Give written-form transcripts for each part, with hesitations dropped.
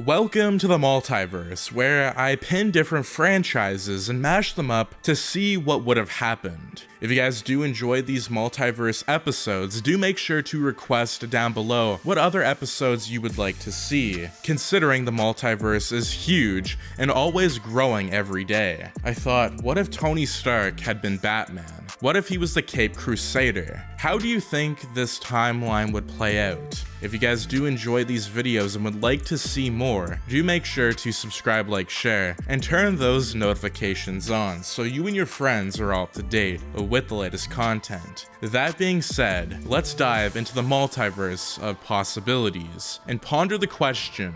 Welcome to the multiverse, where I pin different franchises and mash them up to see what would have happened. If you guys do enjoy these multiverse episodes, do make sure to request down below what other episodes you would like to see, considering the multiverse is huge and always growing every day. I thought, what if Tony Stark had been Batman? What if he was the Caped Crusader? How do you think this timeline would play out? If you guys do enjoy these videos and would like to see more, do make sure to subscribe, like, share, and turn those notifications on so you and your friends are all up to date with the latest content. That being said, let's dive into the multiverse of possibilities and ponder the question,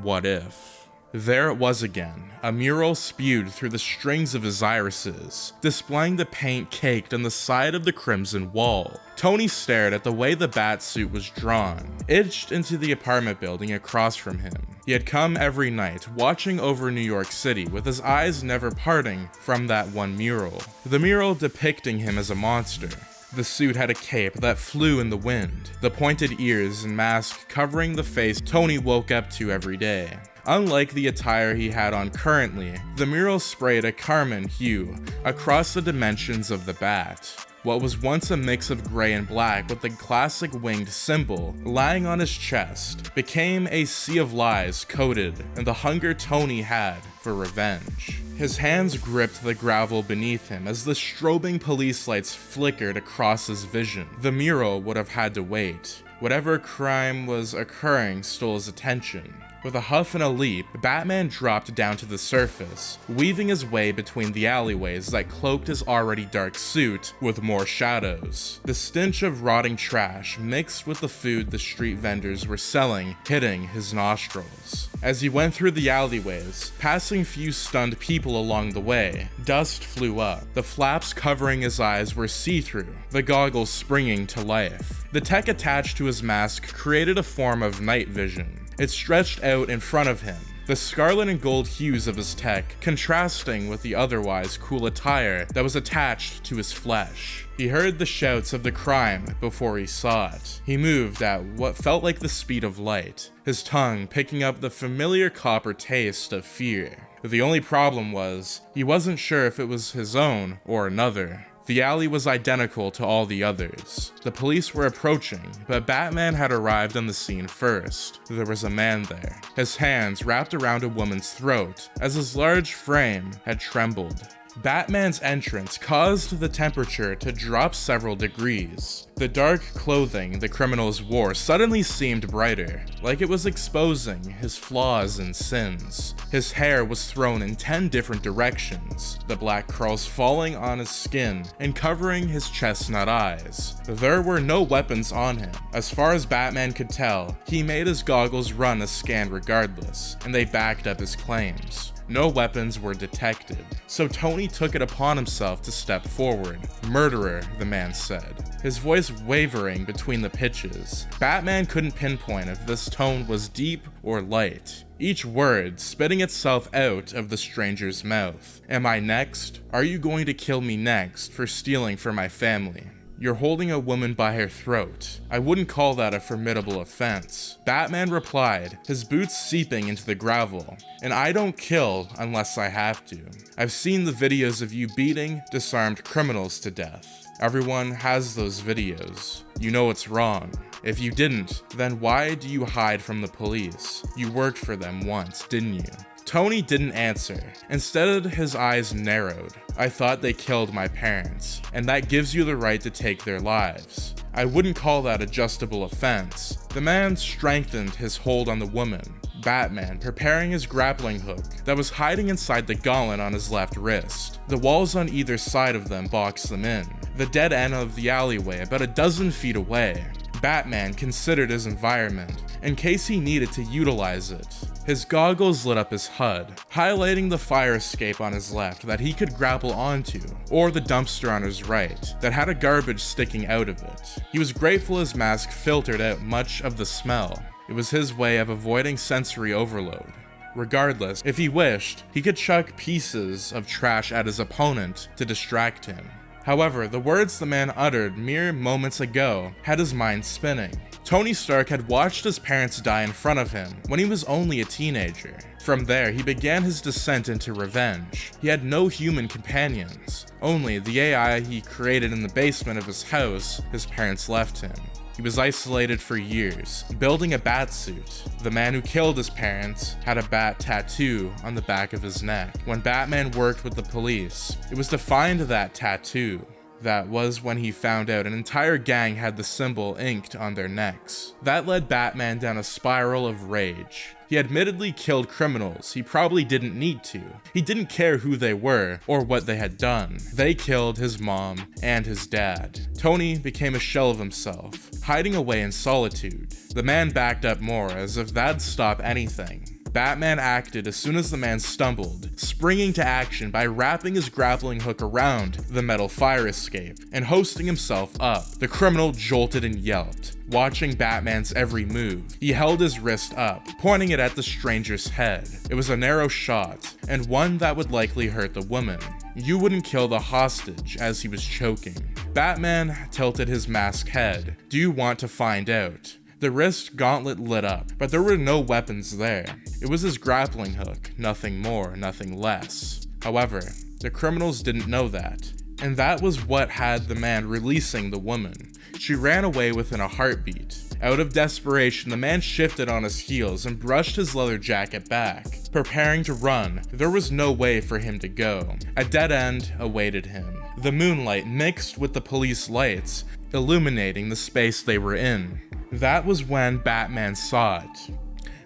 what if? There it was again, a mural spewed through the strings of his irises, displaying the paint caked on the side of the crimson wall. Tony stared at the way the bat suit was drawn, etched into the apartment building across from him. He had come every night, watching over New York City with his eyes never parting from that one mural. The mural depicting him as a monster. The suit had a cape that flew in the wind, the pointed ears and mask covering the face Tony woke up to every day. Unlike the attire he had on currently, the mural sprayed a carmine hue across the dimensions of the bat. What was once a mix of gray and black with the classic winged symbol lying on his chest became a sea of lies coded in the hunger Tony had for revenge. His hands gripped the gravel beneath him as the strobing police lights flickered across his vision. The mural would have had to wait. Whatever crime was occurring stole his attention. With a huff and a leap, Batman dropped down to the surface, weaving his way between the alleyways that cloaked his already dark suit with more shadows. The stench of rotting trash mixed with the food the street vendors were selling, hitting his nostrils. As he went through the alleyways, passing few stunned people along the way, dust flew up. The flaps covering his eyes were see-through, the goggles springing to life. The tech attached to his mask created a form of night vision. It stretched out in front of him, the scarlet and gold hues of his tech contrasting with the otherwise cool attire that was attached to his flesh. He heard the shouts of the crime before he saw it. He moved at what felt like the speed of light, his tongue picking up the familiar copper taste of fear. The only problem was, he wasn't sure if it was his own or another. The alley was identical to all the others. The police were approaching, but Batman had arrived on the scene first. There was a man there, his hands wrapped around a woman's throat as his large frame had trembled. Batman's entrance caused the temperature to drop several degrees. The dark clothing the criminals wore suddenly seemed brighter, like it was exposing his flaws and sins. His hair was thrown in 10 different directions, the black curls falling on his skin and covering his chestnut eyes. There were no weapons on him. As far as Batman could tell, he made his goggles run a scan regardless, and they backed up his claims. No weapons were detected, so Tony took it upon himself to step forward. "Murderer," the man said, his voice wavering between the pitches. Batman couldn't pinpoint if this tone was deep or light, each word spitting itself out of the stranger's mouth. "Am I next? Are you going to kill me next for stealing from my family? You're holding a woman by her throat. I wouldn't call that a formidable offense." Batman replied, his boots seeping into the gravel. "And I don't kill unless I have to. I've seen the videos of you beating disarmed criminals to death. Everyone has those videos. You know it's wrong. If you didn't, then why do you hide from the police? You worked for them once, didn't you?" Tony didn't answer. Instead, his eyes narrowed. "I thought they killed my parents, and that gives you the right to take their lives. I wouldn't call that a justable offense." The man strengthened his hold on the woman, Batman preparing his grappling hook that was hiding inside the gauntlet on his left wrist. The walls on either side of them boxed them in, the dead end of the alleyway about a dozen feet away. Batman considered his environment in case he needed to utilize it. His goggles lit up his HUD, highlighting the fire escape on his left that he could grapple onto, or the dumpster on his right that had a garbage sticking out of it. He was grateful his mask filtered out much of the smell. It was his way of avoiding sensory overload. Regardless, if he wished, he could chuck pieces of trash at his opponent to distract him. However, the words the man uttered mere moments ago had his mind spinning. Tony Stark had watched his parents die in front of him when he was only a teenager. From there, he began his descent into revenge. He had no human companions, only the AI he created in the basement of his house his parents left him. He was isolated for years, building a bat suit. The man who killed his parents had a bat tattoo on the back of his neck. When Batman worked with the police, it was to find that tattoo. That was when he found out an entire gang had the symbol inked on their necks. That led Batman down a spiral of rage. He admittedly killed criminals he probably didn't need to. He didn't care who they were or what they had done. They killed his mom and his dad. Tony became a shell of himself, hiding away in solitude. The man backed up more, as if that'd stop anything. Batman acted as soon as the man stumbled, springing to action by wrapping his grappling hook around the metal fire escape and hoisting himself up. The criminal jolted and yelped, watching Batman's every move. He held his wrist up, pointing it at the stranger's head. It was a narrow shot, and one that would likely hurt the woman. You wouldn't kill the hostage as he was choking. Batman tilted his masked head. Do you want to find out? The wrist gauntlet lit up, but there were no weapons there. It was his grappling hook, nothing more, nothing less. However, the criminals didn't know that, and that was what had the man releasing the woman. She ran away within a heartbeat. Out of desperation, the man shifted on his heels and brushed his leather jacket back. Preparing to run, there was no way for him to go. A dead end awaited him. The moonlight mixed with the police lights, illuminating the space they were in. That was when Batman saw it.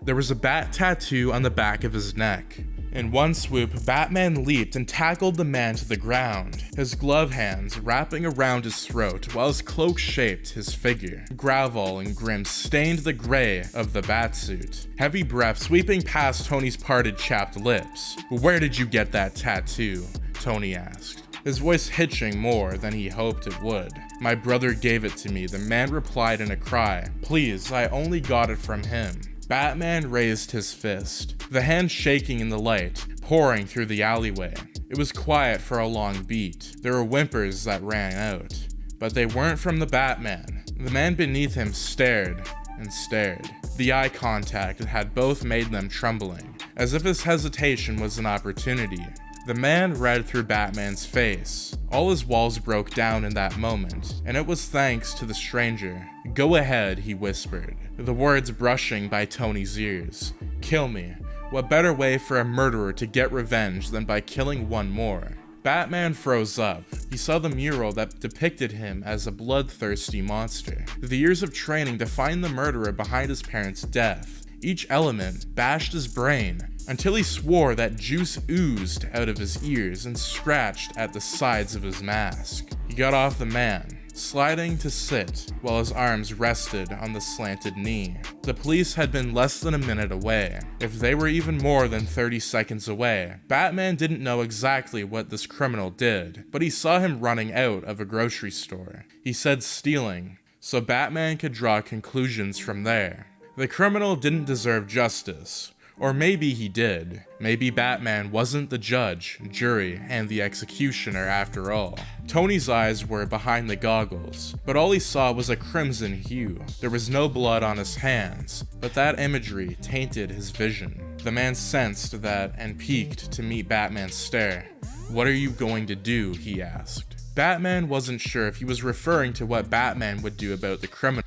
There was a bat tattoo on the back of his neck. In one swoop, Batman leaped and tackled the man to the ground, his glove hands wrapping around his throat while his cloak shaped his figure. Gravel and grim stained the gray of the batsuit. Heavy breath sweeping past Tony's parted, chapped lips. "Where did you get that tattoo?" Tony asked, his voice hitching more than he hoped it would. "My brother gave it to me," the man replied in a cry. "Please, I only got it from him." Batman raised his fist, the hand shaking in the light, pouring through the alleyway. It was quiet for a long beat. There were whimpers that rang out, but they weren't from the Batman. The man beneath him stared and stared. The eye contact had both made them trembling, as if his hesitation was an opportunity. The man read through Batman's face. All his walls broke down in that moment, and it was thanks to the stranger. "Go ahead," he whispered, the words brushing by Tony's ears. "Kill me. What better way for a murderer to get revenge than by killing one more?" Batman froze up. He saw the mural that depicted him as a bloodthirsty monster. The years of training to find the murderer behind his parents' death. Each element bashed his brain, until he swore that juice oozed out of his ears and scratched at the sides of his mask. He got off the man, sliding to sit while his arms rested on the slanted knee. The police had been less than a minute away, if they were even more than 30 seconds away. Batman didn't know exactly what this criminal did, but he saw him running out of a grocery store. He said stealing, so Batman could draw conclusions from there. The criminal didn't deserve justice. Or maybe he did. Maybe Batman wasn't the judge, jury, and the executioner after all. Tony's eyes were behind the goggles, but all he saw was a crimson hue. There was no blood on his hands, but that imagery tainted his vision. The man sensed that and peeked to meet Batman's stare. "What are you going to do?" he asked. Batman wasn't sure if he was referring to what Batman would do about the criminal.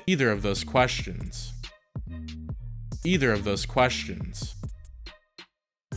Either of those questions.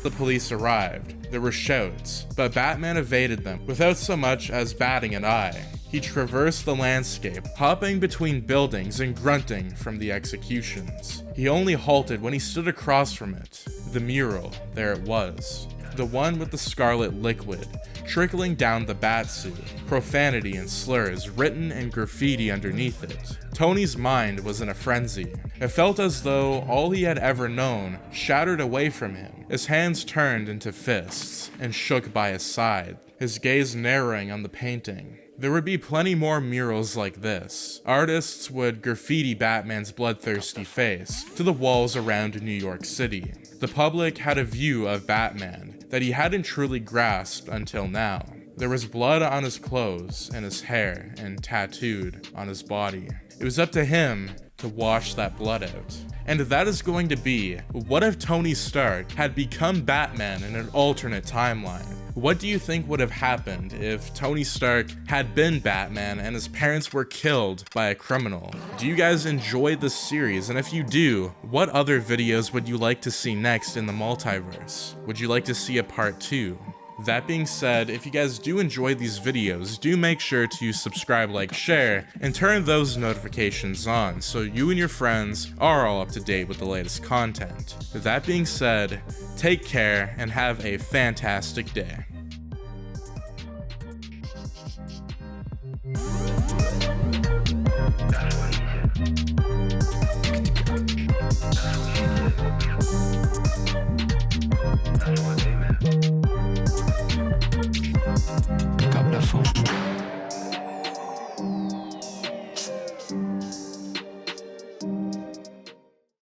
The police arrived. There were shouts, but Batman evaded them without so much as batting an eye. He traversed the landscape, hopping between buildings and grunting from the executions. He only halted when he stood across from it. The mural, there it was. The one with the scarlet liquid, trickling down the batsuit, profanity and slurs written in graffiti underneath it. Tony's mind was in a frenzy. It felt as though all he had ever known shattered away from him. His hands turned into fists and shook by his side, his gaze narrowing on the painting. There would be plenty more murals like this. Artists would graffiti Batman's bloodthirsty face to the walls around New York City. The public had a view of Batman that he hadn't truly grasped until now. There was blood on his clothes and his hair and tattooed on his body. It was up to him to wash that blood out. And that is going to be, what if Tony Stark had become Batman in an alternate timeline? What do you think would have happened if Tony Stark had been Batman and his parents were killed by a criminal? Do you guys enjoy this series? And if you do, what other videos would you like to see next in the multiverse? Would you like to see a part 2? That being said, if you guys do enjoy these videos, do make sure to subscribe, like, share, and turn those notifications on so you and your friends are all up to date with the latest content. That being said, take care and have a fantastic day. That's what he said.